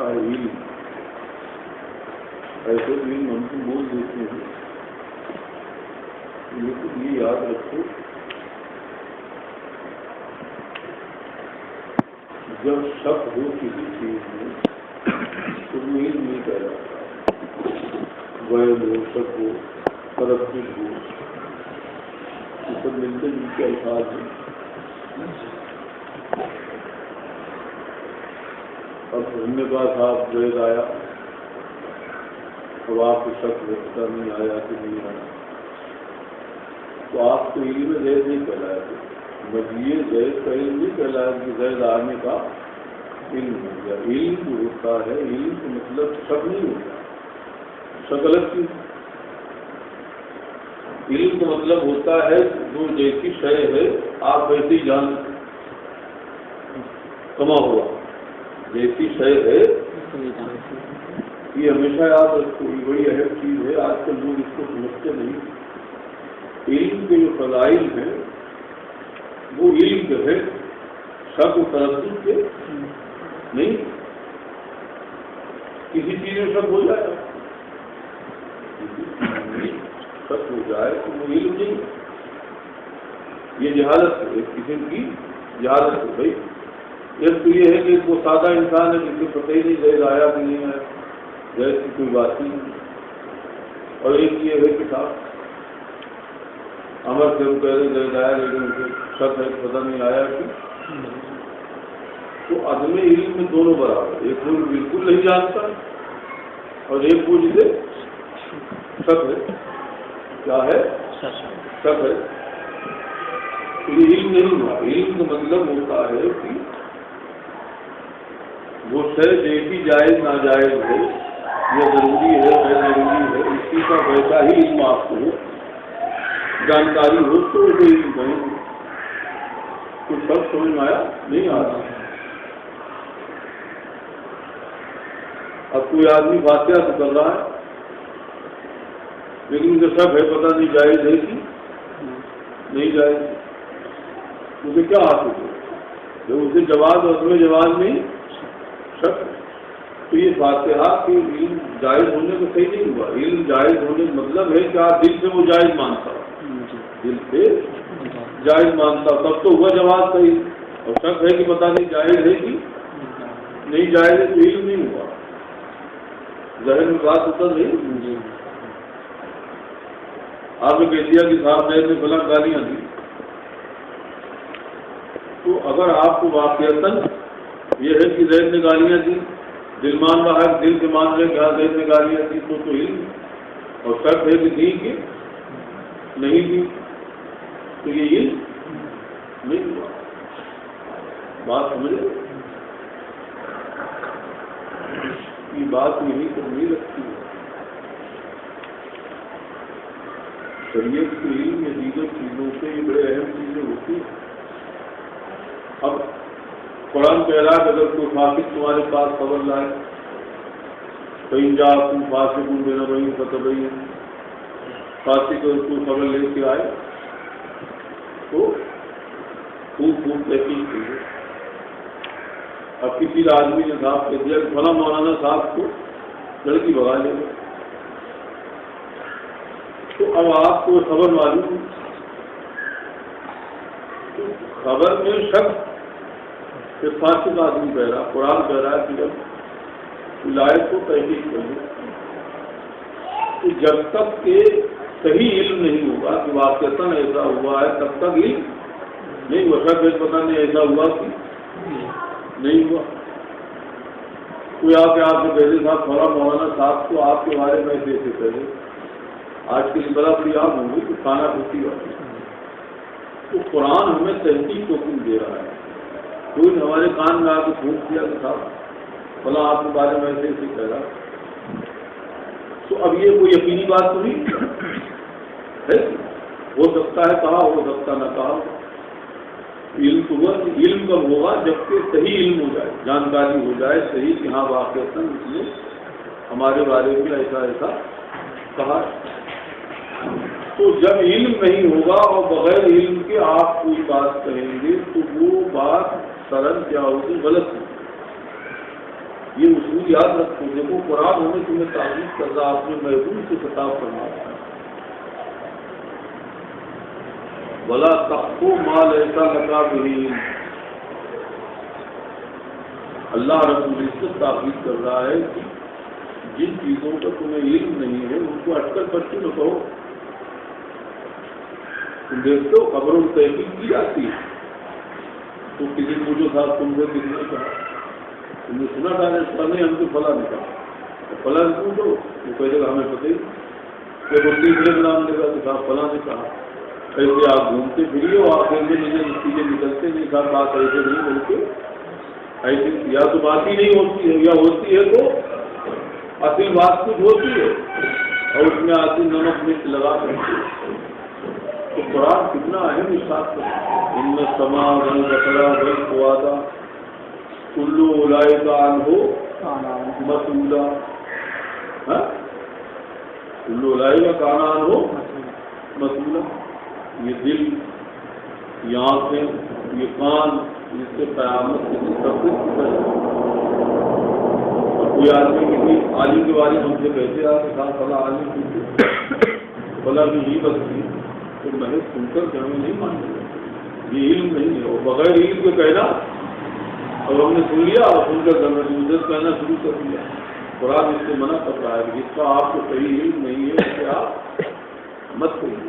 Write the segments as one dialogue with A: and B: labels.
A: ہوتا ہے علم. ایسے علم ہم کو بول دیتے ہیں، لیکن یہ یاد رکھو جب شک ہو کسی چیز میں تو وہ علم نہیں کہلاتا. وہم ہو، شک ہو، تردد ہو، یہ سب ملتے جلتے الفاظ ہیں. اب ہم نے کہا صاحب زید آیا، اب آپ کو شک ہوتا نہیں آیا کہ نہیں آیا، تو آپ کو علم زید نہیں کہلایا تھا. مجیے زید کا علم نہیں کہلایا کہ زید آنے کا علم ہو گیا. علم جو ہوتا ہے، علم کا مطلب شک نہیں ہوتا. شک الگ چیز. علم کا مطلب ہوتا ہے جو جیسی شے ہے آپ ویسے ہی جان کما ہوا، جیسی شے ہے یہ ہمیشہ یاد رکھو. یہ بڑی اہم چیز ہے. آج کل لوگ اس کو سمجھتے نہیں. علم کے جو فضائل ہیں وہ علم کے ہے، شک و تردد کے نہیں. کسی چیز میں شک ہو جائے، شک ہو جائے تو وہ علم نہیں. یہ جہالت ہے، ایک قسم کی جہالت ہے. بھائی ایک تو یہ ہے کہ وہ سادہ انسان ہے جس کو پتہ ہی نہیں زید آیا کہ نہیں آیا، زید کی کوئی بات ہی نہیں. اور ایک یہ ہے کہ صاحب امر سے وہ کہہ رہے زید آیا لیکن اسے شک ہے پتہ نہیں آیا کہ. تو عدم علم میں دونوں برابر. ایک وہ بالکل نہیں جانتا اور ایک وہ جسے شک ہے. کیا ہے؟ شک ہے. تو یہ علم نہیں ہوا. علم کا مطلب ہوتا ہے کہ وہ شے جیسی جائز ناجائز ہے، یہ ضروری ہے غیر ضروری ہے، اسی کا ویسا ہی علم آپ کو ہو، جانکاری ہو تو اسے علم کہیں گے. کچھ سب سمجھ میں آیا نہیں آ رہا. اب کوئی آدمی فاتحہ تو کر رہا ہے لیکن اسے شک ہے پتہ نہیں جائز ہے کہ نہیں جائز. اسے کیا حاصل ہے؟ جب اسے جواز اور عدم جواز نہیں شک. تو یہ فاتحہ کے علم جائز ہونے کو صحیح نہیں ہوا. علم جائز ہونے کا مطلب ہے کہ آپ دل سے وہ جائز مانتا ہو، دل سے جائز مانتا ہو تب تو ہوا جواز صحیح. اور شک ہے کہ پتہ نہیں جائز ہے کہ نہیں جائز ہے تو علم نہیں ہوا. ظاہر میں بات ہوتا نہیں. آپ نے کہہ دیا کہ صاحب زید نے فلاں گالیاں دی، تو اگر آپ کو واقعتاً یہ ہے کہ زید نے گالیاں دی، دل مان رہا ہے، دل سے مان رہے کہ ہاں زید نے گالیاں دی، تو علم. اور شک ہے کہ دی کہ نہیں دی تو یہ علم نہیں ہوا. بات سمجھے؟ یہ بات یہی تو نہیں رکھتی ہے. شریعت کے علم یا دیگر چیزوں سے یہ بڑے اہم چیزیں ہوتی ہیں. اب قرآن کہہ رہا ہے اگر کوئی فاسق تمہارے پاس خبر لائے، کہیں جا تم فاسق دینا بھائی فتح بھائی فاسق اگر کوئی خبر لے کے آئے تو خوب تحقیق کیجیے. اب کسی آدمی نے صاحب کہہ دیا کہ فلاں مولانا صاحب کو لڑکی بھگا لے گا، تو اب آپ کو خبر معلوم، خبر میں شک کہ فاسق آدمی کہہ رہا. قرآن کہہ رہا ہے کہ جب ولایت کو تحقیق کریں تو جب تک کہ صحیح علم نہیں ہوگا کہ واقعتاً ایسا ہوا ہے تب تک علم نہیں ہوا. شک ہے پتہ نہیں ایسا ہوا کہ نہیں ہوا. کوئی آ کے آپ سے کہتے صاحب فلاں مولانا صاحب کو آپ کے بارے میں ایسے کہے، آج کے لیے بڑا بڑی آپ ہوں گی تو کھانا پھوٹی بات. تو قرآن ہمیں تحقیق کو حکم دے رہا ہے. کوئی ہمارے کان میں آ کے پوچھ دیا کہ صاحب فلاں آپ کے بارے میں ایسے کہہ رہا، تو اب یہ کوئی یقینی بات تو نہیں ہے. ہو سکتا ہے کہا، ہو سکتا نہ کہا. علم تو ہوا، علم کب ہوگا جبکہ صحیح علم ہو جائے، جانکاری ہو جائے صحیح کہ ہاں واقعتاً اس نے ہمارے بارے میں ایسا ایسا کہا. تو جب علم نہیں ہوگا اور بغیر علم کے آپ کوئی بات کہیں گے تو وہ بات سرل کیا ہوگی، غلط ہوگی. یہ اصول یاد رکھو. دیکھو قرآن ہمیں تمہیں تعریف کر رہا اپنے محبوب سے خطاب کرنا ہے. وَلَا تَقْفُ مَا لَيْسَ لَكَ بِهِ. اللہ رب العزت تاکید کر رہا ہے کہ جن چیزوں کا تمہیں علم نہیں ہے ان کو اٹکل پٹی نہ کہو. تم دیکھتے ہو خبروں کی تحقیق کی جاتی ہے تو کسی پوچھو صاحب تم سے کسی نے کہا تم نے سنا تھا نہیں ہم کو فلاں نے کہا فلاں پوچھو وہ کہے گا ہمیں پتہ ہی کہ وہ تیسرے نام لے گا کہ صاحب فلاں نے کہا. ایسے آپ گھومتے پھریے اور آخر میں نتیجے نکلتے نہیں صاحب بات ایسے نہیں بلکہ ایسی یا تو بات ہی نہیں ہوتی ہے یا ہوتی ہے تو اصل بات کچھ ہوتی ہے اور اس میں آتی نمک مرچ لگا کرتی ہے. تو قرآن کتنا اہم ارشاد کرتا ہے ان میں سما بل بکرا بل فوادا کلو اولئک عنہ مسئولا. کلو اولئک عنہ مسئولا. یہ دل یہ آنکھیں یہ کان جس سے قیامت کے دن سب کچھ کوئی آدمی کسی عالم کے بارے میں ہم سے کہتے ہیں کہ صاحب فلاں عالم پوچھے فلاں بھی یہ بتتی تو محض سن کر کہ ہمیں نہیں مان لیا یہ علم نہیں ہے. اور بغیر علم کے کہنا اور ہم نے سن لیا اور سن کر عزت کہنا شروع کر دیا. قرآن اس سے منع کر رہا ہے جس کا آپ کو صحیح علم نہیں ہے اس سے آپ مت کریے.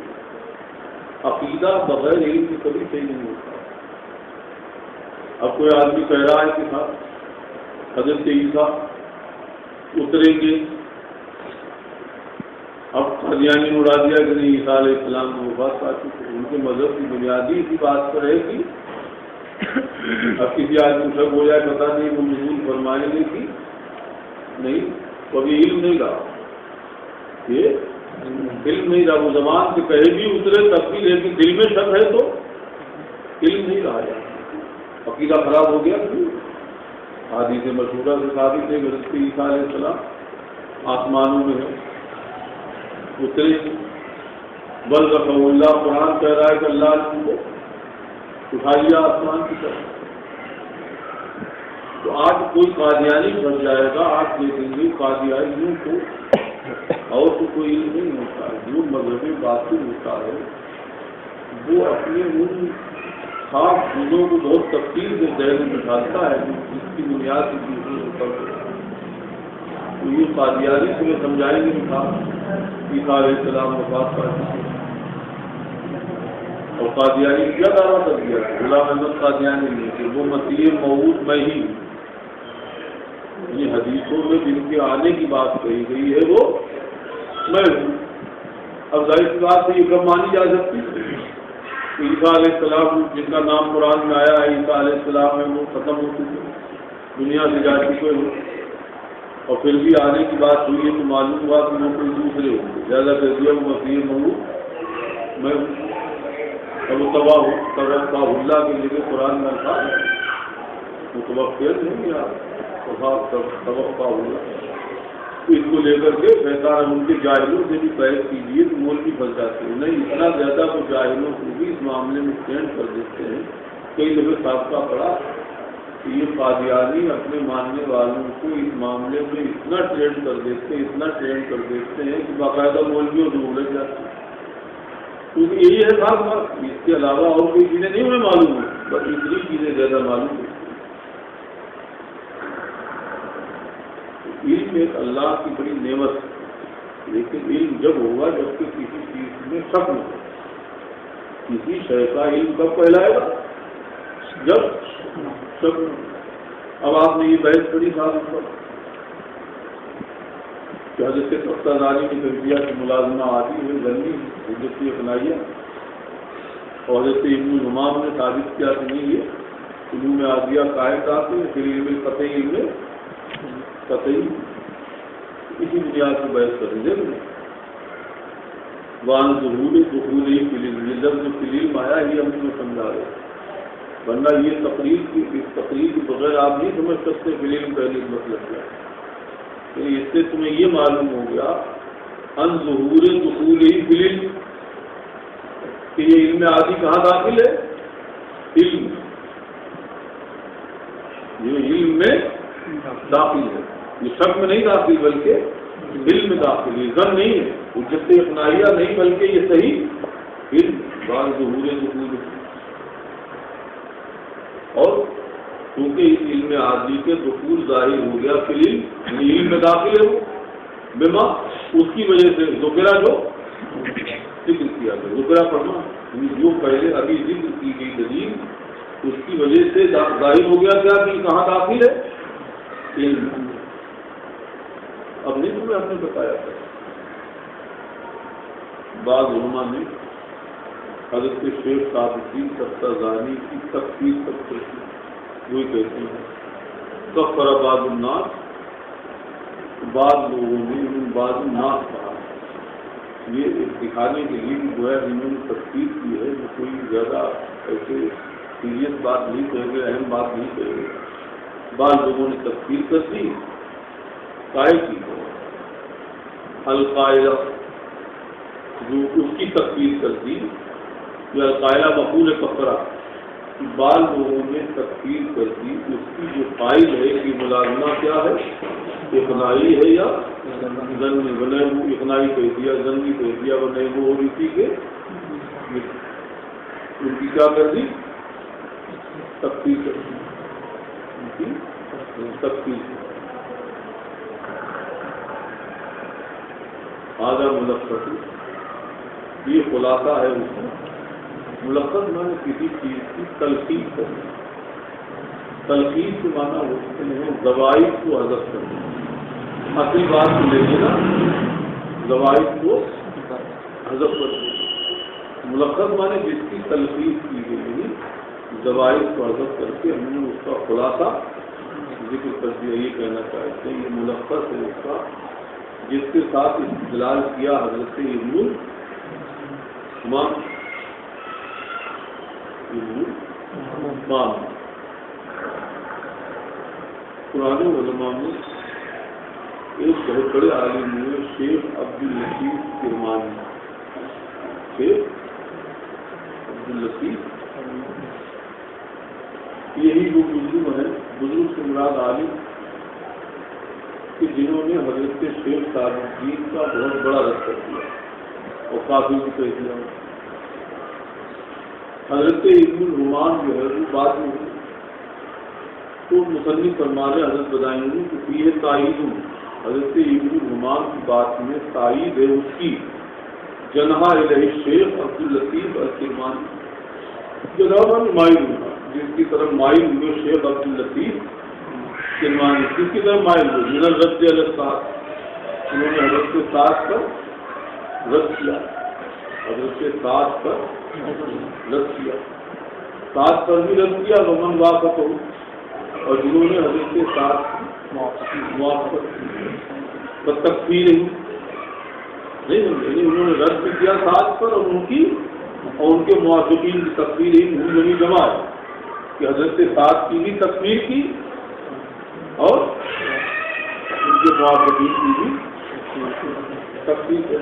A: عقیدہ بغیر علم کی کبھی صحیح نہیں ہوتا. اب کوئی آدمی کہہ رہا ہے کہ صاحب حضرت عیسیٰ اتریں گے. اب قادیانی نے اڑا دیا کہ نہیں عیسیٰ علیہ السلام کو وفات پا چکے. ان کے مذہب کی بنیادی اسی بات پر ہے کہ اب کسی آدمی شک ہو جائے پتا نہیں وہ نزول فرمائیں گے کہ نہیں کبھی علم نہیں رہا. یہ علم نہیں رہا. وہ زبان سے کہے بھی اترے تب بھی لیکن دل میں شک ہے تو علم نہیں رہا. عقیدہ خراب ہو گیا. حدیث مشہورہ سے ثابت ہے کہ حضرت عیسیٰ علیہ السلام آسمانوں میں ہے اترے. بل رفع اللہ قرآن کہہ رہا ہے کہ اللہ نے کو اٹھا لیا آسمان کی طرف. تو آج کوئی قادیانی بن جائے گا آپ دیکھیں گے قادیانیوں کو اور تو کوئی نہیں ہوتا ہے. جو مذہبی باطل ہوتا ہے وہ اپنے ان خاص چیزوں کو بہت تفصیل سے ذہن میں بٹھاتا ہے جس کی بنیاد کی چیزوں پر. تو یہ قادیانی کو سمجھائیں گے تھا عیسیٰ علیہ السلام وفات پا چکے. اور قادیانی کیا دعویٰ کر دیا غلام احمد قادیانی نے کہ وہ مسیح موعود میں ہی. یہ حدیثوں میں جن کے آنے کی بات کہی گئی ہے وہ میں ہوں. اب ظاہر سی بات سے یہ کب مانی جا سکتی ہے. عیسیٰ علیہ السلام جن کا نام قرآن میں آیا ہے عیسیٰ علیہ السلام ہے وہ ختم ہو چکے دنیا سے جا چکے ہو اور پھر بھی آنے کی بات ہوئی ہے تو معلوم ہوا کہ وہ کوئی دوسرے ہوں گے. زیادہ کر دیا وہ مسیح موعود میں اور وہ توقع اللہ کے لیے قرآن میں تھا وہ توقع نہیں کیا توقع اللہ. اس کو لے کر کے بہتر ان کے جاہلوں سے بھی بحث کیجیے تو مول بھی پھنس جاتے ہیں. نہیں اتنا زیادہ تو جاہلوں کو بھی اس معاملے میں اسٹینڈ کر دیتے ہیں. کئی دفعہ سابقہ پڑا کہ یہ قادیانی اپنے ماننے والوں کو اس معاملے میں اتنا ٹرینڈ کر دیتے ہیں کہ باقاعدہ مولویوں سے اڑ جاتے ہیں. کیونکہ یہی ہے خاص بات. اس کے علاوہ اور کوئی چیزیں نہیں انہیں معلوم ہیں بس اتنی چیزیں زیادہ معلوم ہیں. علم ایک اللہ کی بڑی نعمت ہے لیکن علم جب ہوگا جب کہ کسی چیز میں شک نہ ہو. کسی شے کا علم کب کہلائے گا جب شک نہ. اب آپ نے یہ بحث پڑھی صاحب پر کہ حضرت تفتازانی کی تربیہ کی ملازمہ آتی ہے غنی حضرت اپنائیہ اور حضرت ابن حمام نے ثابت کیا کہ نہیں یہ علوم عادیہ قائم کرتے ہیں پھر علم قطعی علم قطعی اسی بنیاد کو بحث کر دیں گے. وان ظہور دخول ہی فلم یہ لفظ فلم آیا ہی ہم نے سمجھا رہے ورنہ یہ تقریر کے بغیر آپ نہیں سمجھ سکتے فلم پہلے مطلب کیا. اس سے تمہیں یہ معلوم ہو گیا ان ظہور دخول ہی فلم کہ یہ علم عادی کہاں داخل ہے. علم یہ علم میں داخل ہے. یہ شک میں نہیں داخل بلکہ علم میں داخل، یہ ظن نہیں ہے، حجت اقناعیہ نہیں بلکہ یہ صحیح علم بعض ظہور دخول، اور کیونکہ اس علم عادی کے دخول ظاہر ہو گیا پھر علم میں داخل ہے وہ بما، اس کی وجہ سے ذکرہ جو ذکر کیا گیا، ذکرہ پڑھنا جو پہلے ابھی ذکر کی گئی دلیل اس کی وجہ سے ظاہر ہو گیا کیا کہ کہاں داخل ہے علم۔ اب نہیں تمہیں آپ نے بتایا تھا بعض علماء نے حضرت شیخ صادقی ستازانی کی تفسیر کرتے ہیں، وہی کہتے ہیں کفر بعض الناس، بعض لوگوں نے بعض الناس کہا، یہ دکھانے کے لیے جو ہے انہوں نے تفسیر کی ہے، جو کوئی زیادہ ایسے سیریس بات نہیں کہے گے، اہم بات نہیں کہے گے، بعض لوگوں نے تفسیر کر دی قائل کی القاعدہ، جو اس کی تفسیر کر دی جو القاعدہ مقبول کفرہ، بعض لوگوں نے تفسیر کر دی اس کی جو قائل ہے کہ ملازمہ کیا ہے، اقناعی ہے یا ظنی، بنے وہ اقناعی کہہ دیا، ظنی کہہ دیا، بنے وہ اور اسی کے ان کی کیا کر دی تفسیر کر دی، ان کی تفسیر آدھا ملخص، یہ خلاصہ ہے اس میں ملخص میں نے کسی چیز کی تلخیص کرنا، تلخیص کے معنی ہوتے ہیں زوائد کو حذف کرنا، اصل بات کو لے لینا زوائد کو حذف کرنا، ملخص معنی جس کی تلخیص کی گئی زوائد کو حذف کر کے ہم نے اس کا خلاصہ ذکر کر دیا، یہ کہنا چاہتے ہیں یہ ملخص ہے اس کا جس کے ساتھ استدلال کیا حضرت ابن پرانے علماء میں ایک بہت بڑے عالم ہوئے شیخ عبداللطیف کرمانی، شیخ عبداللطیف، یہی وہ بزرگ ہیں، بزرگ سے مراد عالم کہ جنہوں نے حضرت شیخ صادقی کا بہت بڑا رد کر دیا اور کافی بھی کہہ دیا۔ حضرت ابن الرومان جو ہے وہ بعد میں تو مصنف فرمانے حضرت بتائیں گے کہ یہ تائید حضرت ابن الرومان کی بات میں تائید ہے اس کی جنہا الہ شیخ عبداللطیف الکرمانی، جناب مائل ہونا جس کی طرف مائل ہوئے شیخ عبداللطیف کرمانی، کس کی طرف مائل ہوئے من الرد علی الساعۃ، انہوں نے حضرت کے ساتھ پر رد کیا، حضرت کے ساتھ پر رد کیا، ساتھ پر بھی رد کیا، ومن وافقہ، اور جنہوں نے حضرت کے ساتھ موافقت کی تکفیر نہیں، انہوں نے رد بھی کیا ساتھ پر، اور ان کے موافقین کی تکفیر ہوئی جمع ہے کہ حضرت کے ساتھ کی بھی تکفیر کی اور ان کے موافقین کی بھی تکفیر کی۔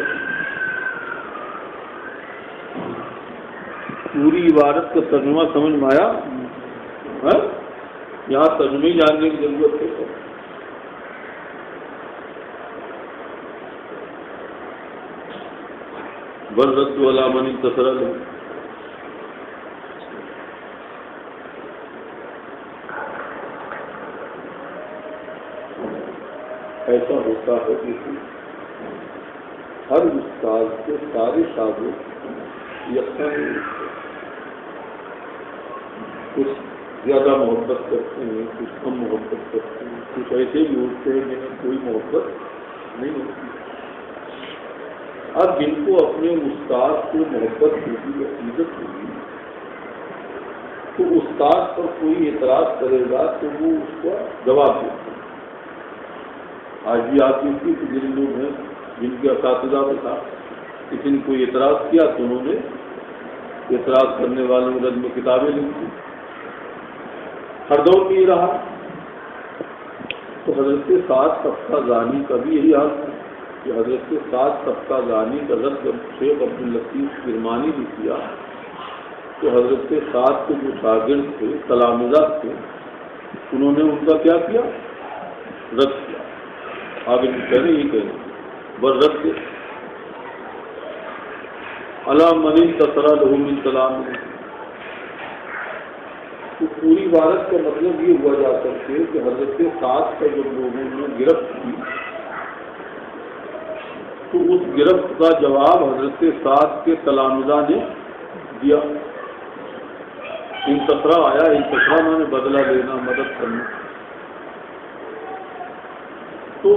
A: پوری عبارت کا ترجمہ سمجھ میں آیا؟ یہاں ترجمے جاننے کی ضرورت ہے۔ والرد علی من انتصر له، ایسا ہوتا ہے کہ ہر استاد کے سارے شاگرد یکساں کچھ زیادہ محبت کرتے ہیں، کچھ کم محبت کرتے ہیں، کچھ ایسے بھی ہوتے ہیں جنہیں کوئی محبت نہیں ہوتی۔ اب جن کو اپنے استاد کو محبت ہوگی، عقیدت ہوگی، تو استاد پر کوئی اعتراض کرے گا تو وہ اس کا جواب دیتے ہیں۔ آج بھی آپ کی جن لوگ ہیں جن کے اساتذہ کے ساتھ کسی نے کوئی اعتراض کیا تو انہوں نے اعتراض کرنے والوں نے رد میں کتابیں لکھی، ہر دور میں یہ رہا۔ تو حضرت سعد سبزانی کا بھی یہی حال تھا کہ حضرت سعد سبزانی کا رد جب شیخ عبداللطیف کرمانی نے کیا تو حضرت سعد کے جو شاگرد تھے، تلامذہ تھے، انہوں نے ان کا کیا کیا؟ رد کیا۔ آگے بھی کہہ رہے یہ کہہ رہے بررد کے علی من انتصر له من سلام. تو پوری عبارت کا مطلب یہ ہوا جا سکتے کہ حضرت سعد کا جب لوگوں نے گرفت کی تو اس گرفت کا جواب حضرت سعد کے تلامذہ نے دیا. انتصرا آیا، انتصرا میں نے بدلہ لینا، مدد کرنا. تو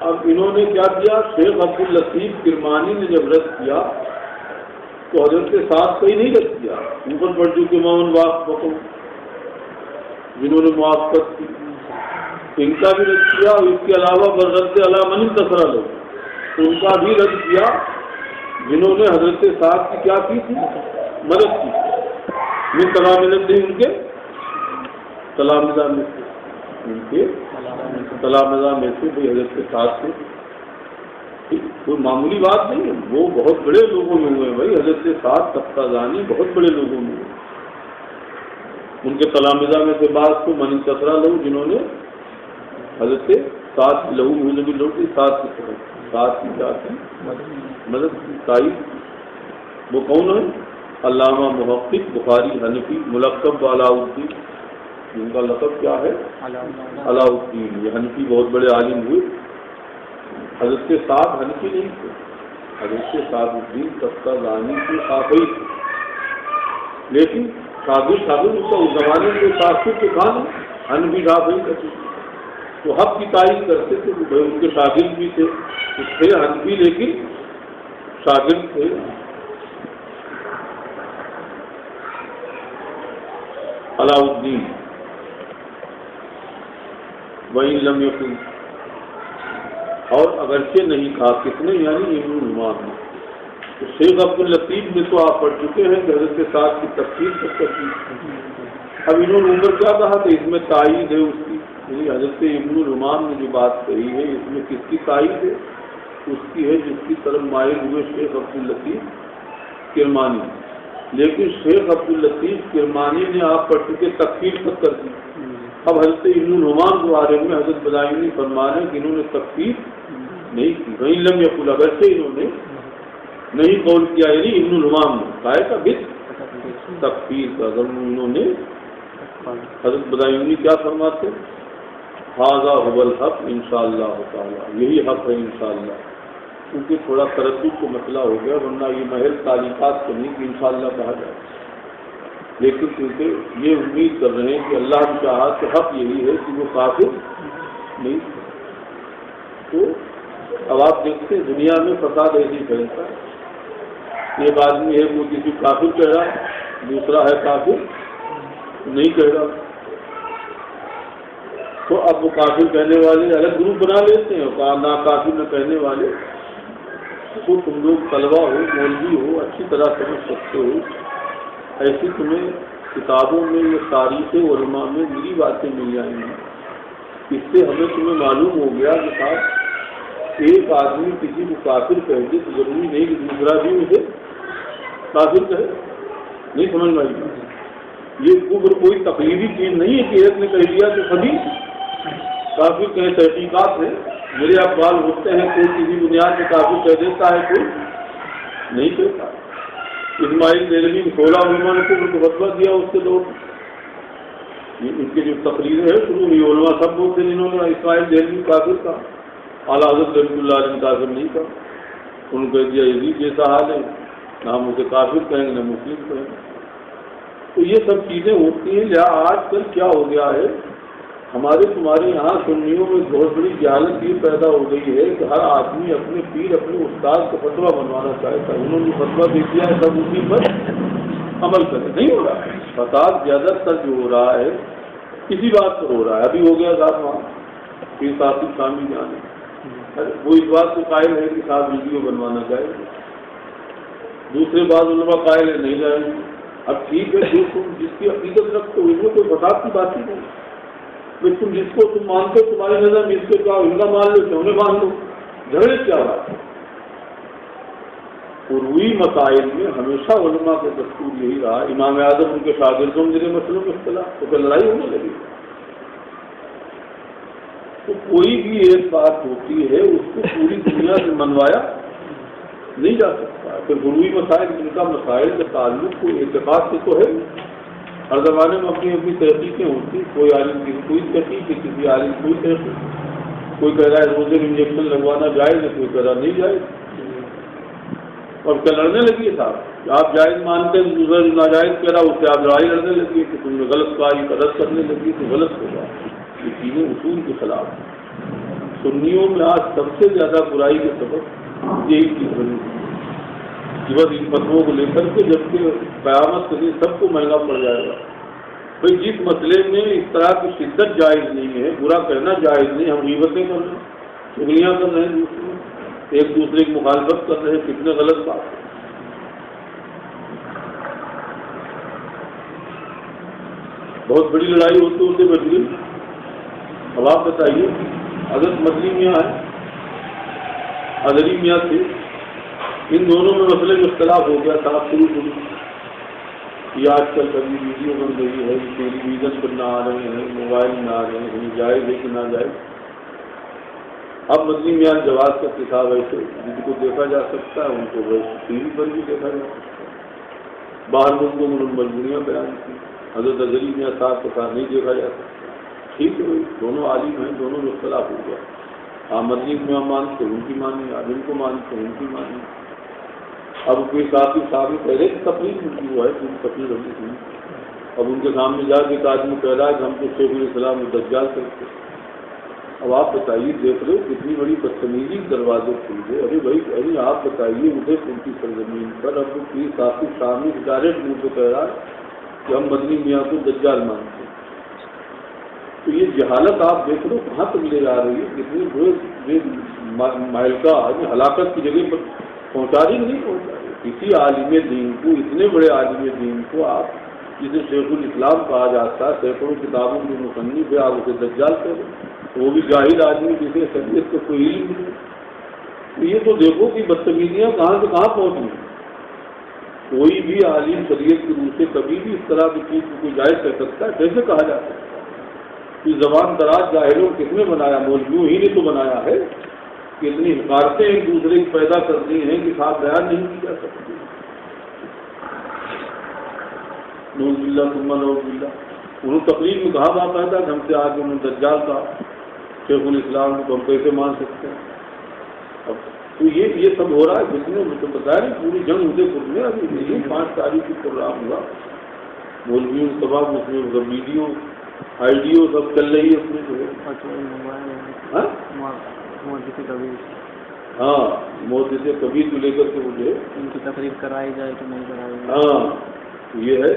A: اب انہوں نے کیا کیا، شیخ عبداللطیف کرمانی نے جب رد کیا تو حضرت سعد کا ہی نہیں رد کیا، اوپر پڑھ چکے معاون واقع جنہوں نے موافقت کی ان کا بھی رد کیا، اور اس کے علاوہ بررد علی من انتصر له ان کا بھی رد کیا جنہوں نے حضرت سعد کی کیا کی تھی، مدد کی. من تلامذہ ان کے تلامذہ میں سے، ان کے تلامذہ میں سے بھائی حضرت سعد سے کوئی معمولی بات نہیں ہے، وہ بہت بڑے لوگوں میں ہوئے بھائی. حضرت سعد تفتازانی بہت بڑے لوگوں میں ہوئے. ان کے تلامذہ میں سے بعض کو من انتصر له جنہوں نے حضرت سعد لہو محض بھی لوگ سعد کی طرف سعد کی کیا کی مدد کی تائید. وہ کون ہے؟ علامہ محقق بخاری حنفی ملقب علاء الدین، جن کا لقب کیا ہے علاء الدین. یہ حنفی بہت بڑے عالم ہوئے. حضرت سعد حنفی نہیں تھے، حضرت سعد الدین تفتازانی کے شافعی تھے، لیکن شاگرد اس کا اس زمانے کے تاثر کے کھانا حنفی شافعی کرتے تھے تو حق کی تعریف کرتے تھے کہ بھائی ان کے شاگرد بھی تھے حنفی لیکن شاگرد تھے. علاء الدین وَإِن لَمْ يَكُنْ، اور اگرچہ نہیں کہا کس نے، یعنی ابن الامام نے. تو شیخ عبداللطیف میں تو آپ پڑھ چکے ہیں کہ حضرت سعد کی تفسیر تک کرتی. اب انہوں نے عمر کیا کہا تو اس میں تائید ہے اس کی، یعنی حضرت ابن الامام نے جو بات کہی ہے اس میں کس کی تائید ہے؟ اس کی ہے جس کی طرف مائل ہوئے شیخ عبداللطیف کرمانی. لیکن شیخ عبداللطیف کرمانی نے آپ پڑھ چکے تکفیر تک کر دی. اب حضرت ابن الامام کے بارے میں حضرت بلائنی فرما رہے ہیں کہ انہوں نے تکفیر نہیں کی. وہیں لم یقل، اگرچہ انہوں نے نہیں قول کیا، یعنی ابن الامام نے کہا تھا بس تکفیر کا. اگر انہوں نے حضرت بلائنی کیا فرماتے، ھذا ھو الحق انشاءاللہ تعالی، یہی حق ہے انشاءاللہ. کیونکہ تھوڑا تردد کا مسئلہ ہو گیا، ورنہ یہ محض تعلیقات کو نہیں کہ انشاءاللہ کہا جائے. لیکن کیونکہ یہ امید کر رہے ہیں کہ اللہ کی چاہا تو حق یہی ہے کہ وہ کافر نہیں. تو اب آپ دیکھتے ہیں دنیا میں فساد ایسی پھیلتا ہے. ایک آدمی ہے وہ کسی کافر کہہ رہا، دوسرا ہے کافر نہیں کہہ رہا. تو اب وہ کافر کہنے والے الگ گروپ بنا لیتے ہیں اور نا کافر نہ کہنے والے. تو تم لوگ طلبہ ہو، مولوی ہو، اچھی طرح سمجھ سکتے ہو. ایسی تمہیں کتابوں میں یا تاریخ علماء میں میری باتیں مل جائیں گی. اس سے ہمیں تمہیں معلوم ہو گیا کہ صاحب ایک آدمی کسی کو کافر کہہ دے تو ضروری نہیں کہ دوسرا بھی اسے کافر کہے. نہیں سمجھ میں آئی؟ یہ کفر کوئی تقلیدی چیز نہیں ہے کہ ایک نے کہہ دیا تو سبھی کافر کہیں. تحقیقات ہیں، میرے اخبار ہوتے ہیں، کوئی کسی بنیاد پہ کافر کہہ دیتا ہے، کوئی نہیں کہتا. اسماعیل دہلوی 16 علماء نے کفر کو فتویٰ دیا اس کے دور. ان کی جو تقریریں ہیں شروع ہوئی علماء سب بولتے ہیں انہوں نے اسماعیل دہلوی کافر کا، اعلیٰ حضرت رحمۃ اللہ علیہ نے کافر نہیں کہا. انہوں نے کہہ دیا یزید جیسا حال ہے، نہ ہم اسے کافر کہیں گے نہ مسلم کہیں گے. تو یہ سب چیزیں ہوتی ہیں. آج کل کیا ہو گیا ہے، ہمارے تمہارے یہاں سنیوں میں بہت بڑی جہالت یہ پیدا ہو گئی ہے کہ ہر آدمی اپنے پیر اپنے استاد کا فتویٰ بنوانا چاہتا ہے. انہوں نے فتویٰ دے دیا ہے سب اسی پر عمل کرے. نہیں ہو رہا ہے. فساد زیادہ تر جو ہو رہا ہے کسی بات پر ہو رہا ہے. ابھی ہو گیا صاحب وہاں پیر صاحب شامی جانے، وہ اس بات کو قائل ہے کہ صاحب ویڈیو بنوانا چاہے. دوسرے بعض علماء قائل ہے نہیں جائیں گے. اب ٹھیک ہے، جو تم جس کی عقیدت رکھتے ہو اس میں کوئی فساد کی بات ہی نہیں. تم جس کو تم مانتے ہو تمہاری نظر میں اس کو کیا ان کا مان لو کیوں نہیں مان لو، جھگڑے کیا بات ہے. پوروی مسائل میں ہمیشہ علماء کا دستور یہی رہا. امام اعظم ان کے شاگردوں میرے مسئلوں میں اختلاف تو پھر لڑائی ہونے لگی. تو کوئی بھی ایک بات ہوتی ہے اس کو پوری دنیا سے منوایا نہیں جا سکتا. پھر غروی مسائل جن کا مسائل کے تعلق کو اعتقاد سے تو ہے. ہر زمانے میں اپنی اپنی تحقیقیں ہوتی. کوئی عالم کی کوئی تحقیق ہے, کسی عالم کوئی تحقیق. کوئی کہہ رہا ہے روزے میں انجیکشن لگوانا جائز ہے, کوئی کہہ رہا نہیں جائز. اور کیا لڑنے لگیے صاحب, آپ جائز مانتے ہیں, دوسرا ناجائز کہہ رہا, اس سے آپ لڑائی لڑنے لگیے کہ تم نے غلط کہا, یہ غلط کرنے لگی تو غلط ہوگا. یہ چیزیں اصول کے خلاف ہیں. سنیوں میں آج سب سے زیادہ برائی کے سبب یہی چیز بنی کہ بس ان فتووں کو لے کر کے جبکہ قیامت کے لیے سب کو مہنگا پڑ جائے گا. بھائی جس مسئلے میں اس طرح کی شدت جائز نہیں ہے, برا کہنا جائز نہیں, ہم غیبتیں کر رہے ہیں, چغلیاں کر رہے ہیں, دوسرے ایک دوسرے کی مخالفت کر رہے ہیں, کتنے غلط بات ہے. بہت بڑی لڑائی ہوتی ہوتے بچ گئی. اب آپ بتائیے, حضرت مدنی میاں ہے, ادری میاں تھے, ان دونوں میں مسئلے میں اختلاف ہو گیا تھا. شروع یہ آج کل کبھی ویڈیو بن رہی ہے, ٹیلی ویژن پر نہ آ رہے ہیں, موبائل میں آ رہے ہیں, جائز ہے کہ نہ جائز. اب مدنی میاں جواز کا کتاب ایسے جن کو دیکھا جا سکتا ہے ان کو ٹی وی پر بھی دیکھا جا سکتا ہے. باہر ملکوں میں مجبوریاں بیان کی. حضرت ادری میاں صاحب کے ساتھ نہیں دیکھا جا سکتا. ٹھیک ہے, دونوں عالم ہیں, دونوں میں اختلاف ہو گیا. آپ مدنی میاں مانتے ان کی مانی, آپ ان کو مانتے ان کی مانی. اب کوئی ساتھی صاحب پہلے کی تقریر ملتی ہوا ہے, پوری تقریر ہم نے سنی. اب ان کے سامنے جا کے ایک آدمی کہہ رہا ہے کہ ہم کو شیخ الاسلام دجال کرتے. اب آپ بتائیے, دیکھ لو کتنی بڑی بدتمیزی دروازے کھل گئے. ارے بھائی ارے آپ بتائیے, مجھے ان کی سرزمین پر اب کوئی ساتھی سامنے ڈائریکٹ منہ سے کہہ رہا ہے کہ ہم مدنی میاں کو دجال مانتے ہیں. تو یہ جہالت آپ دیکھ لو کہاں تک لے جا رہی ہے. کتنے مائلکا ہلاکت کی جگہ پر پہنچا رہی نہیں پہنچا رہی. کسی عالم دین کو, اتنے بڑے عالم دین کو آپ جسے شیخ الاسلام کہا جاتا ہے, سینکڑوں کتابوں کی مصنف ہے, آپ اسے دجال کہہ رہے ہیں. وہ بھی جاہل آدمی جسے شریعت کو کوئی علم نہیں. تو یہ تو دیکھو کہ بدتمیزیاں کہاں سے کہاں پہنچ گئی. کوئی بھی عالم شریعت کی روح سے کبھی بھی اس طرح کی چیز کو کوئی جائز کر سکتا ہے؟ کیسے کہا جا سکتا ہے؟ کہ زبان دراز جاہلوں کس نے بنایا؟ مولویوں ہی نے تو بنایا ہے کہ اتنی حکارتیں ایک دوسرے کی پیدا کرتی ہیں کہ صاف بیان نہیں کی جا سکتی. نعوذ باللہ ثم نعوذ باللہ. انہوں تقریر میں کہا باقاعدہ کہ ہم سے آگے انہوں نے دجال کہا, شیخ الاسلام کو ہم کیسے مان سکتے ہیں. اب تو یہ سب ہو رہا ہے. جس نے مجھے بتایا نہیں پوری جنگ ادے پور میں ابھی 5 تاریخ کی پروگرام ہوا, مولویوں تباہ اس میں ویڈیو آئیڈیو سب چل رہی ہے اس میں جو ہے. ہاں موت سے کبھی تو لے کر کے مجھے
B: ان کی تقریب کرائی جائے کہ نہیں کرائی جائے.
A: ہاں یہ ہے.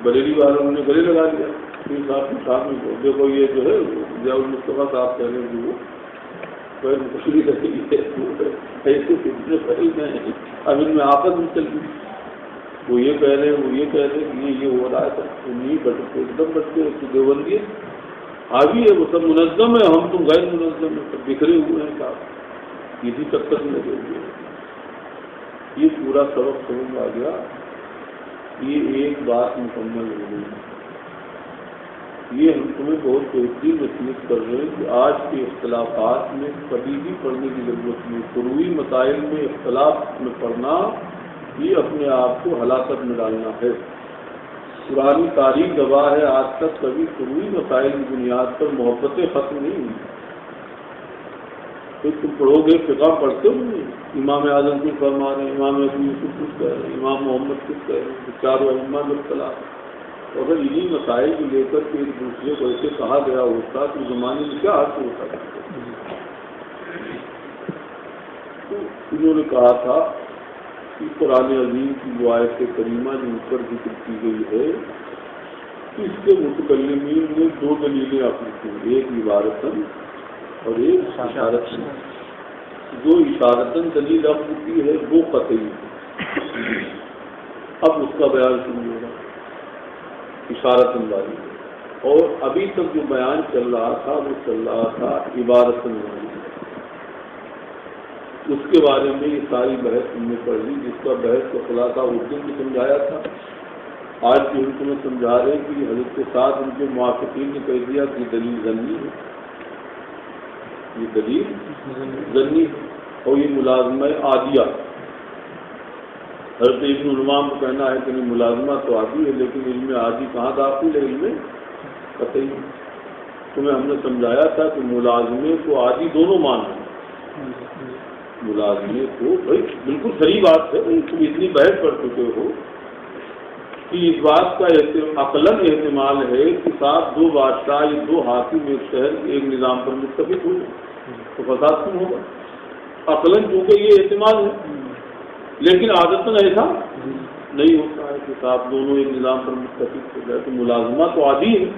A: بریلی والوں نے گلے لگا دیا. صاحب میں دیکھو یہ جو ہے ضیاء المصطفیٰ صاحب کہنے ہوئے کوئی مشکل رہی ہے, ایسے کتنے قریب ہیں. اب ان میں آپس میں چل گئی. وہ یہ کہہ رہے ہیں, وہ یہ کہہ رہے ہیں کہ یہ ہو رہا ہے. تو نہیں بٹتے ایک دم بٹتے دیوبندی حاوی ہے, وہ سب منظم ہے, ہم تم غیر منظم ہے, سب بکھرے ہوئے ہیں صاحب. اسی چکر میں لگے ہوئے ہیں. یہ پورا سبق سمجھ آ گیا. یہ ایک بات مکمل ہو گئی. یہ ہم تمہیں بہت بہترین نصیحت کر رہے ہیں کہ آج کے اختلافات میں کبھی بھی پڑھنے کی ضرورت نہیں. فروعی مسائل میں اختلاف میں پڑھنا یہ اپنے آپ کو ہلاکت میں ڈالنا ہے. پرانی تاریخ گواہ ہے, آج تک کبھی فروعی مسائل کی بنیاد پر محبتیں ختم نہیں ہوئی. تو تم پڑھو گے, فقہ پڑھتے ہو نہیں. امام اعظم کچھ فرما رہے ہیں, امام ابو یوسف کچھ کہہ رہے ہیں, امام محمد کچھ کہہ رہے ہیں, چاروں ائمہ میں اختلاف. اگر انہی مسائل کو لے کر کے ایک دوسرے کو ایسے کہا گیا ہوتا تو زمانے میں کیا حق ہوتا تھا. تو انہوں نے کہا تھا کہ قرآن عظیم کی جو آیت کریمہ جو اوپر ذکر کی گئی ہے اس کے متکلمین نے 2 دلیلیں اپنی کی, ایک عبارتاً اور ایک اشارتاً. جو اشارتاً دلیل اپنی کی ہے وہ قطعی. اب اس کا بیان شروع ہوگا اشارتاً والی, اور ابھی تک جو بیان چل رہا تھا وہ چل رہا تھا عبارتاً والی. اس کے بارے میں یہ ساری بحث ہم نے پڑھ لی, جس کا بحث کا خلاصہ اس دن بھی سمجھایا تھا آج کی ان کو میں سمجھا رہے کہ حضرت کے ساتھ ان کے موافقین نے کہہ دیا کہ دلیل ظنی ہے، یہ دلیل ظنی ہے اور یہ ملازمہ عادیہ۔ حضرت ابن علماء کو کہنا ہے کہ نہیں، ملازمہ تو عادی ہے لیکن علم عادی کہاں داخل ہے؟ علم قطعی۔ تمہیں ہم نے سمجھایا تھا کہ ملازمے کو عادی دونوں معنی ہیں۔ ملازمے کو بھائی بالکل صحیح بات ہے، تم اتنی بحث کر چکے ہو کہ اس بات کا عقلاً احتمال ہے کہ صاحب دو بادشاہ یا دو حاکم ایک شہر ایک نظام پر متفق ہوئے تو فساد کیوں ہوگا؟ عقلاً کیونکہ یہ احتمال ہے، لیکن عادتاً ایسا نہیں ہوتا ہے کہ صاحب دونوں ایک نظام پر متفق ہو جائے۔ تو ملازمہ تو عادی ہے،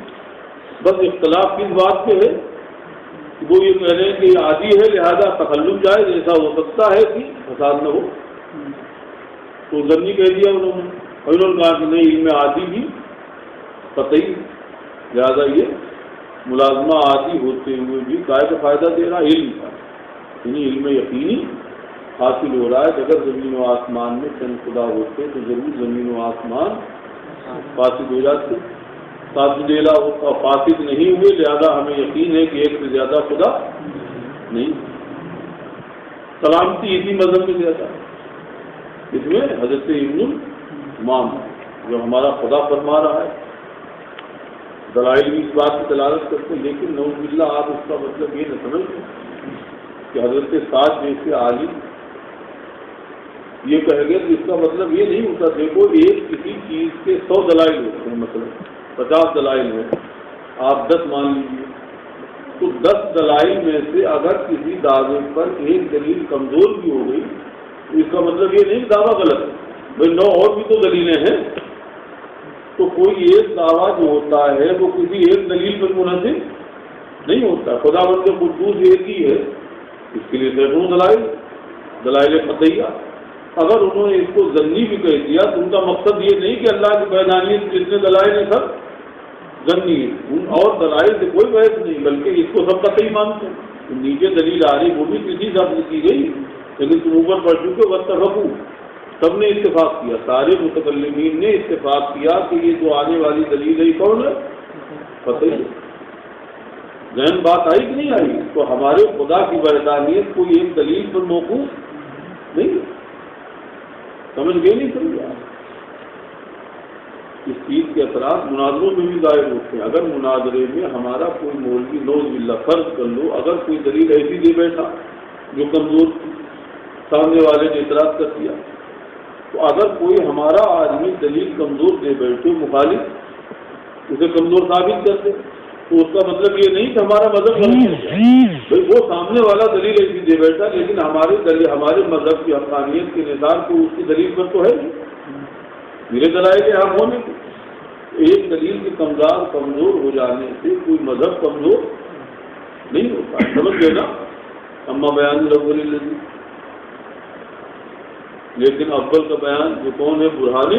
A: بس اختلاف کس بات پہ ہے؟ وہ یہ کہہ رہے ہیں کہ یہ عادی ہے لہذا تخلف جائز، ایسا ہو سکتا ہے کہ فساد نہ ہو، تو ظنی کہہ دیا انہوں نے، اور انہوں نے کہا کہ نہیں، علم عادی بھی قطعی، لہذا یہ ملازمہ عادی ہوتے ہوئے بھی گائے کا فائدہ دے رہا علم کا، یعنی علم یقینی حاصل ہو رہا ہے کہ اگر زمین و آسمان میں چند خدا ہوتے تو ضرور زمین و آسمان فاسد ہو جاتے، تابدیلا اور فاسد نہیں ہوئے، لہذا ہمیں یقین ہے کہ ایک سے زیادہ خدا نہیں۔ سلامتی اسی مذہب میں زیادہ ہے، اس میں حضرت ابن امام جو ہمارا خدا فرما رہا ہے، دلائل بھی اس بات کی دلالت کرتے ہیں، لیکن نعوذ باللہ آپ اس کا مطلب یہ نہ سمجھیں کہ حضرت سعد جیسے عالم یہ کہہ گئے تو اس کا مطلب یہ نہیں ہوتا۔ دیکھو ایک کسی چیز کے 100 دلائل ہوتے ہیں، مثلا 50 دلائل ہیں، آپ 10 مان لیجیے، تو 10 دلائل میں سے اگر کسی دعوے پر ایک دلیل کمزور بھی ہو گئی تو اس کا مطلب یہ نہیں دعویٰ غلط ہے، بھائی 9 اور بھی تو دلیلیں ہیں، تو کوئی ایک دعویٰ جو ہوتا ہے وہ کسی ایک دلیل پر منحصر نہیں ہوتا۔ خدا بند قدوس ایک ہی ہے، اس کے لیے سینکڑوں دلائل قطعیہ۔ اگر انہوں نے اس کو ظنی بھی کہہ دیا تو ان کا مقصد یہ نہیں کہ اللہ کی وحدانیت جتنے دلائل ہیں سب ظنی ہے، اور دلائل سے کوئی بحث نہیں، بلکہ اس کو سب قطعی مانتے ہیں۔ نیچے دلیل آ رہی وہ بھی کسی شخص کی گئی، لیکن تم اوپر پڑھ چکے واتفقوا، سب نے اتفاق کیا، سارے متکلمین نے اتفاق کیا کہ یہ جو آنے والی دلیل ہے کون ہے؟ قطعی ہے۔ ذہن بات آئی کہ نہیں آئی؟ تو ہمارے خدا کی وحدانیت کوئی ایک دلیل پر موقوف نہیں، سمجھ گئے نہیں سمجھا؟ اس چیز کے اثرات مناظروں میں بھی ظاہر ہوتے ہیں۔ اگر مناظرے میں ہمارا کوئی مولوی نعوذ باللہ فرض کر لو اگر کوئی دلیل ایسی دے بیٹھا جو کمزور تھی، سامنے والے نے اعتراض کر دیا، تو اگر کوئی ہمارا آدمی دلیل کمزور دے بیٹھے مخالف اسے کمزور ثابت کر دے تو اس کا مطلب یہ نہیں کہ ہمارا مذہب غلط ہے۔ بھائی وہ سامنے والا دلیل ایسی دے بیٹھا لیکن ہمارے مذہب کی حقانیت کے نظام کو اس کی دلیل پر تو ہے میرے دلائل کے حق ہونے کی۔ ایک دلیل کی کمزور ہو جانے سے کوئی مذہب کمزور نہیں ہوتا، سمجھ گئے نا؟ اما بیان الاول الذی، لیکن اول کا بیان جو کون ہے؟ برہان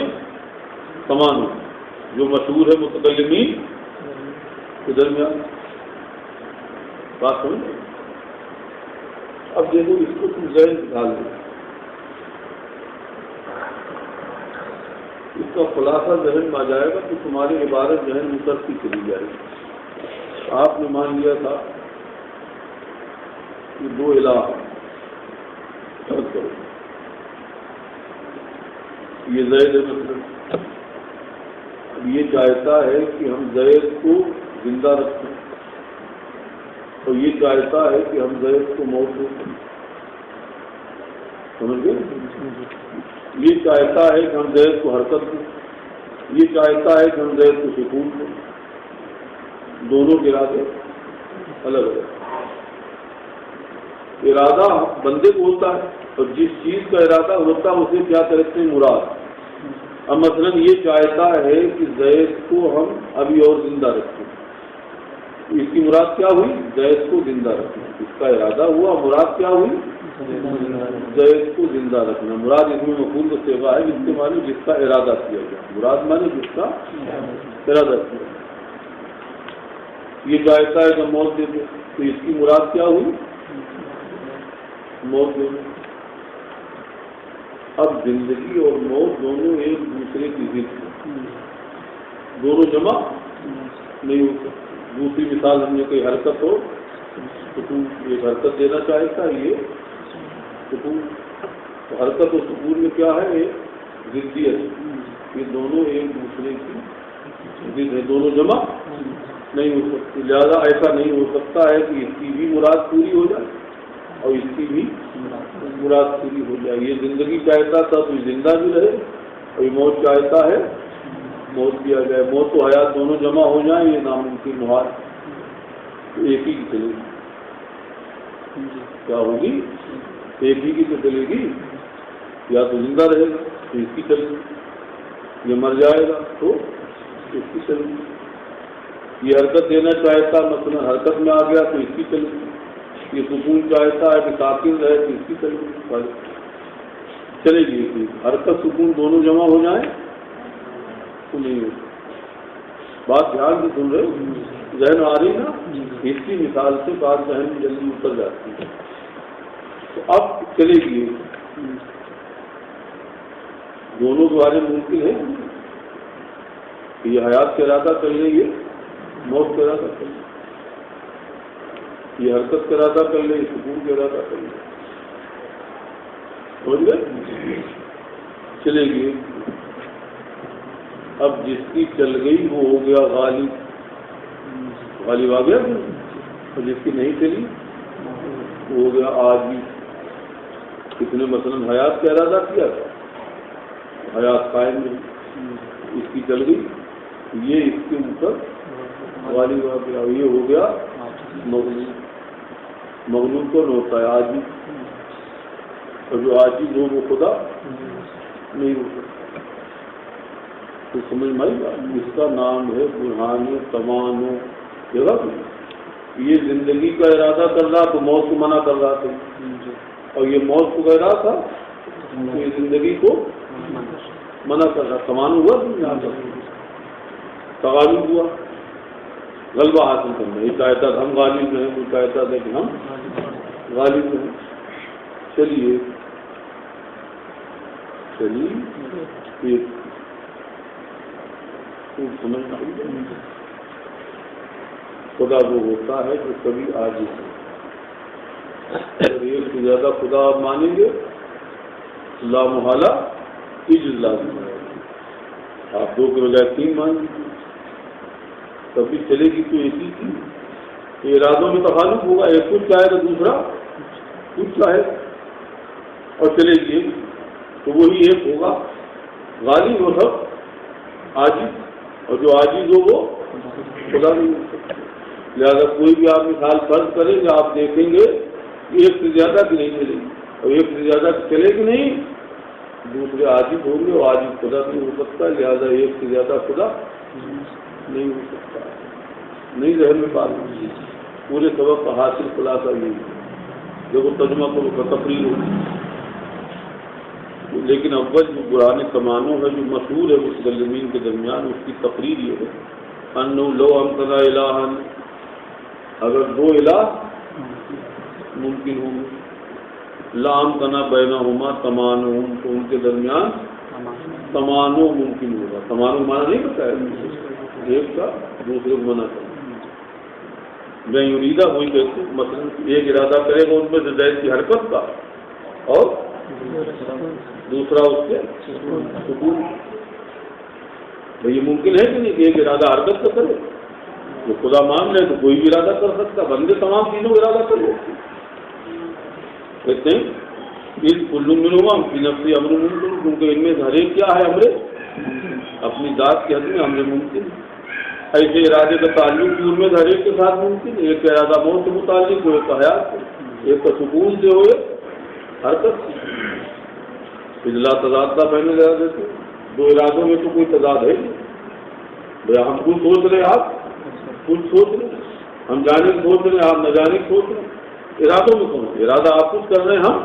A: سمان، جو مشہور ہے متکلمین کے درمیان، بات سمجھ۔ اب دیکھو اس کو تم ذہن نکال دو، اس کا خلاصہ ذہن میں آ جائے گا تو تمہاری عبارت ذہن میں اترتی چلی جائے گی۔ آپ نے مان لیا تھا کہ دو الہ فرض کرو، یہ زید ہے مثلا، اب یہ چاہتا ہے کہ ہم زید کو زندہ رکھیں اور یہ چاہتا ہے کہ ہم زید کو موت دیں، سمجھ گئے؟ یہ چاہتا ہے کہ ہم زید کو حرکت دیں، یہ چاہتا ہے کہ ہم زید کو سکون دیں، دونوں کے ارادے الگ الگ۔ ارادہ بندے کو ہوتا ہے اور جس چیز کا ارادہ ہوتا ہے اسے کیا کرتے ہیں؟ مراد۔ اب مثلا یہ چاہتا ہے کہ زید کو ہم ابھی اور زندہ رکھیں، اس کی مراد کیا ہوئی؟ زید کو زندہ رکھنا، اس کا ارادہ ہوا، مراد کیا ہوئی؟ زید کو زندہ رکھنا۔ مراد اس میں مفعول کا صیغہ ہے جس کے معنی جس کا ارادہ کیا گیا، مراد معنی جس کا ارادہ کیا۔ یہ چاہتا ہے کہ موت دے دے تو اس کی مراد کیا ہوئی؟ موت دے دے۔ اب زندگی اور موت دونوں ایک دوسرے کی ضد ہیں، دونوں جمع نہیں ہو سکتے. دوسری مثال ہم نے کوئی حرکت ہو سکون، ایک حرکت دینا چاہتا ہے یہ سکون. تو حرکت و سکون میں کیا ہے؟ ایک ضدیت، یہ دونوں ایک دوسرے کی ضد ہے، دونوں جمع نہیں ہو سکتی. لہذا ایسا نہیں ہو سکتا ہے کہ اس کی بھی مراد پوری ہو جائے اور اس کی بھی مراد پوری ہو جائے. یہ زندگی چاہتا تھا تو یہ زندہ بھی رہے، اور یہ موت چاہتا ہے موت بھی آ جائے. موت و حیات دونوں جمع ہو جائیں یہ ناممکن محال. تو ایک ہی کی چلے گی، کیا ہوگی؟ ایک ہی کی تو چلے گی. یا تو زندہ رہے گا تو اس کی چلے گی، یہ مر جائے گا تو اس کی چلے گی. یہ حرکت دینا چاہتا مثلا حرکت میں آ گیا تو اس کی چلے گی. یہ سکون چاہتا ہے کہ ساکن رہے تو اس کی چلے گی. حرکت سکون دونوں جمع ہو جائیں تو نہیں ہو. بات دھیان سے سن رہے، ذہن آ رہی نا؟ اس کی مثال سے بات ذہن میں جلدی اتر جاتی ہے. تو اب چلے گی دونوں دوارے ممکن ہے کہ یہ حیات کا ارادہ کر لیں، یہ موت کا ارادہ کر لیں، یہ حرکت کا ارادہ کر لیں، یہ سکون کا ارادہ کر لیں. سمجھ گئے؟ چلے گی. اب جس کی چل گئی وہ ہو گیا غالب، غالب آ گیا. اور جس کی نہیں چلی وہ ہو گیا عاجز. کس نے مثلا حیات کا ارادہ کیا تھا، حیات قائم نہیں، اس کی چل گئی، یہ اس کے اوپر غالب آ گیا، یہ ہو گیا مغلوب. مغلوب کون ہوتا ہے؟ عاجز. اور جو عاجز ہو وہ خدا نہیں ہو سکتا. تو سمجھ میں آئی بات؟ اس کا نام ہے برہان تمان و جگہ. یہ زندگی کا ارادہ کر رہا تو موت کو منع کر رہا تھا، اور یہ موت کو کہہ رہا تھا تو یہ زندگی کو منع کر رہا. تمان ہوا دنیا کا تغالب ہوا، غلبہ حاصل کرنا. یہ چاہتا تھا ہم غالب رہیں، وہ چاہتا تھا کہ ہم غالب رہیں. چلیے ایک سمجھ خدا وہ ہوتا ہے جو کبھی عاجز ہے. اگر ایک سے زیادہ خدا آپ مانیں گے لا محالہ عجز لازم ہے. آپ دو کے بجائے تین مان لیجیے، کبھی چلے گی تو ایک ہی کی. ارادوں میں تخالف ہوگا، ایک کچھ چاہے تو دوسرا کچھ چاہے، اور چلے گی تو وہی ایک ہوگا. غالب ہو سب عاجز، اور جو عاجز ہو وہ خدا نہیں ہو سکتا. لہٰذا کوئی بھی آپ مثال فرض کریں گے آپ دیکھیں گے ایک سے زیادہ کی نہیں چلے گی، اور ایک سے زیادہ کی چلے گی نہیں، دوسرے عاجز ہوں گے اور عاجز خدا نہیں ہو سکتا. لہٰذا ایک سے زیادہ خدا نہیں ہو سکتا. نہیں ذہن میں بات ہوگی. پورے سبق کا حاصل خلاصہ یہ ہے. جب وہ ترجمہ کرو کا تقریر ہوگی، لیکن اول جو قرآن تمانوں ہے جو مشہور ہے مسلمین کے درمیان، اس کی تقریر یہ ہے انو لو امتنا الہا، اگر دو الہ ممکن ہوں لا امتنا بینہما تمانہم، تو ان کے درمیان تمانو ممکن ہوگا. تمانو مانا نہیں پتا ہے ایک کا دوسرے کو منع کرنا. میں یریدہ ہوئی کہتے مثلا ایک ارادہ کرے گا ان میں سے زید کی حرکت کا اور دوسرا اس کے سکون. یہ ممکن ہے کہ نہیں کہ ایک ارادہ حرکت کا کرے؟ جو خدا مان لے تو کوئی بھی ارادہ کر سکتا، بندے تمام تینوں ارادہ کر لو. کہتے ہیں اس کلو منہما فی نفسی امر ممکن، کیونکہ ان میں ہر ایک کیا ہے امر اپنی ذات کے حد میں امر ممکن. ایسے ارادے کا تعلق ان میں ہر ایک کے ساتھ ممکن. ایک کا ارادہ موت سے متعلق ہو، ایک کا حیات سے، ایک کا سکون سے ہوئے حرکت سے. اجلا تضاد کا پہلے لگا دیتے. دو ارادوں میں تو کوئی تضاد ہے نہیں. بھیا ہم کچھ سوچ رہے، آپ کچھ سوچ رہے، ہم جانے کی سوچ رہے، آپ نہ جانے کی سوچ رہے. ارادوں میں کون؟ ارادہ آپ کچھ کر رہے ہیں، ہم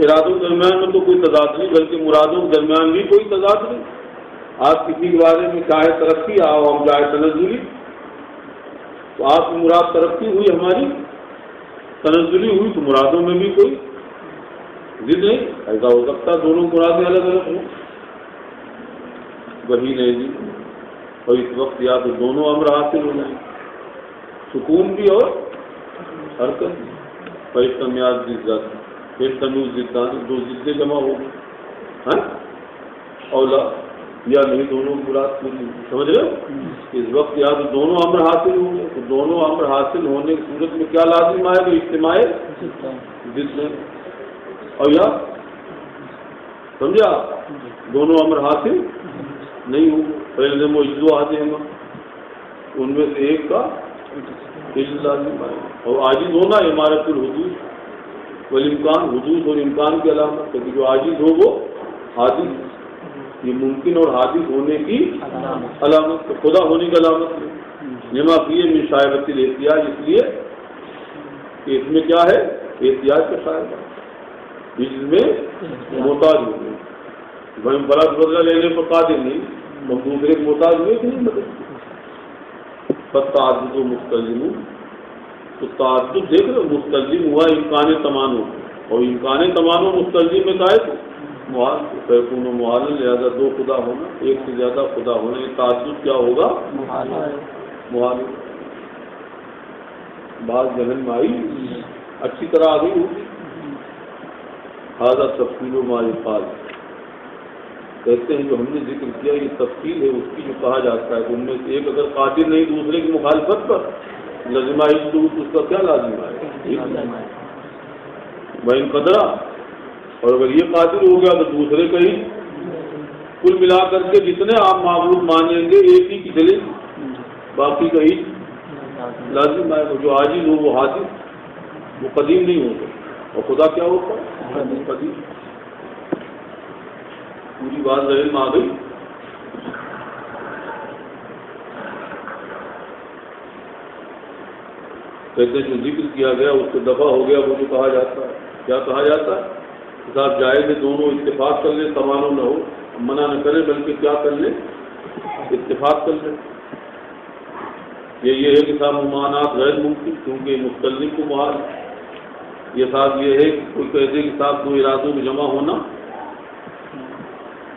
A: ارادوں کے درمیان میں تو کوئی تضاد نہیں، بلکہ مرادوں کے درمیان بھی کوئی تضاد نہیں. آپ کسی کے بارے میں چاہے ترقی آؤ، ہم چاہے تنزلی، تو آپ کی مراد ترقی ہوئی، ہماری تنزلی ہوئی، تو مرادوں میں بھی کوئی ضد نہیں. ایسا ہو سکتا دونوں مرادیں الگ الگ ہوں. وہی نہیں جی اور اس وقت یا تو دونوں امر حاصل ہو جائیں، سکون بھی اور حرکت بھی. پیشتمیات ضد پھر تنوز ضدان، دو ضدیں جمع ہو گئی. ہاں اولا یا نہیں دونوں مراد پوری سمجھ رہے ہو. اس وقت یا تو دونوں امر حاصل ہوں گے، تو دونوں امر حاصل ہونے کی صورت میں کیا لازم آئے گا؟ اجتماع ضد میں. اور یا سمجھا دونوں امر حاصل نہیں ہوں گے. پہلے وہ اجزو آتے ہیں ان میں سے ایک کا عجز لازم آئے گا. اور عاجز ہونا عمارت الحدوث والامکان، حدوث اور امکان کی علامت ہے کہ جو عاجز ہو وہ حادث، یہ ممکن اور حادث ہونے کی علامت، خدا ہونے کی علامت ہے. لما فیہ من شائبۃ الاحتیاج، اس لیے کہ اس میں کیا ہے؟ احتیاج کا شائبہ، جس میں محتاج ہو گئے. بھائی برات بدلہ لینے پر قادر نہیں، ہم دوسرے کے محتاج ہوئے کہ نہیں مدد کی. تعدد و مستلزم، تو تعدد دیکھ لو، مستلزم ہوا امکان تمانو، اور امکان تمانو مستلزم میں کا ہے تو محال فیکون و محال، لہٰذا دو خدا ہونا، ایک سے زیادہ خدا ہونا، یہ تعدد کیا ہوگا؟ محال. بات ذہن میں آئی؟ اچھی طرح آ گئی ہوگی. هذا تفصیل و ما یقال، کہتے ہیں جو ہم نے ذکر کیا یہ تفصیل ہے اس کی جو کہا جاتا ہے کہ ان میں سے ایک اگر قادر نہیں دوسرے کی مخالفت پر لازم آئی تو اس کا کیا لازم آئے؟ بین قدرہ. اور اگر یہ قادر ہو گیا تو دوسرے کا ہی کل ملا کر کے جتنے آپ معبود مانیں گے ایک ہی کی دلیل، باقی کا ہی لازم آئے گا. جو عاجز ہو وہ حادث، وہ قدیم نہیں ہوگا. اور خدا کیا ہوتا ہے؟ قدیم. پوری بات ذہن میں آ گئی. کہتے جو ذکر کیا گیا اس سے دفع ہو گیا وہ جو کہا جاتا ہے. کیا کہا جاتا ہے؟ صاحب جائز ہے دونوں اتفاق کر لیں، تمانو نہ ہو، منع نہ کرے بلکہ کیا کر لیں؟ اتفاق کر لیں. یہ ہے کہ صاحب ممانعات غیر ممکن کیونکہ مستلزم کو محال. یہ صاحب یہ ہے کہ کوئی کہتے کہ صاحب دو ارادوں میں جمع ہونا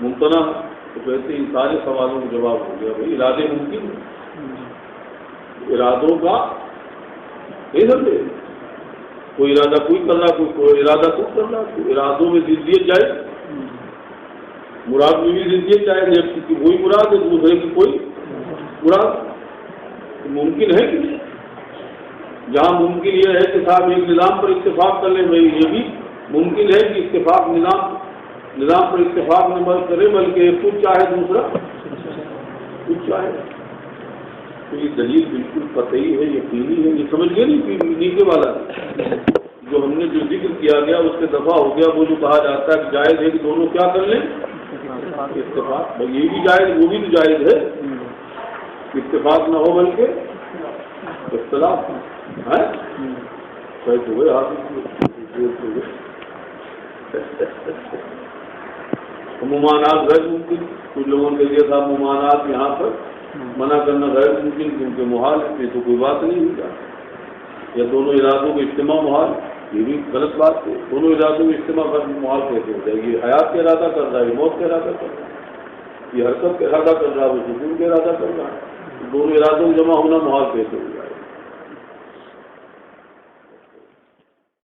A: ممکنہ، تو کہتے ان سارے سوالوں کا جواب ہو گیا. بھائی ارادے ممکن ہیں، ارادوں کا نہیں سمجھے، کوئی ارادہ کوئی کر رہا، کوئی ارادہ کوئی کر رہا. تو ارادوں میں ضدیت جائے، مراد میں بھی ضدیت جائے، ایک کی وہی مراد ہے دوسرے کی کوئی مراد. ممکن ہے کہ نہیں؟ جہاں ممکن یہ ہے کہ صاحب ایک نظام پر اتفاق کر لیں، بھائی یہ بھی ممکن ہے کہ اتفاق نظام پر اتفاق نہ مت کرے بلکہ کچھ چاہے دوسرا کچھ چاہے. تو یہ دلیل بالکل قطعی ہے، یقینی ہے. یہ سمجھ گئے نہیں نیچے والا جو ہم نے جو ذکر کیا گیا اس سے دفع ہو گیا. وہ جو کہا جاتا ہے کہ جائز ہے کہ دونوں کیا کر لیں؟ اتفاق. یہ بھی جائز، وہ بھی تو جائز ہے. اتفاق نہ ہو بلکہ اختلاف ہے. کیسے ہوئے حاصل ممانعات غیر ممکن. کچھ لوگوں کے لیے تھا ممانعات یہاں پر منع کرنا غیر ممکن کیونکہ محال ہے، تو کوئی بات نہیں ہوگا. یا دونوں ارادوں کا اجتماع محال، یہ بھی غلط بات ہے. دونوں ارادوں کا اجتماع محال کیسے ہوتا ہے؟ یہ حیات کا ارادہ کر رہا ہے، یہ موت کا ارادہ کر رہا ہے، یہ حرکت کا ارادہ کر رہا ہے، وہ سکون کا ارادہ کر رہا ہے. دونوں ارادوں کا جمع ہونا محال کیسے ہوگا؟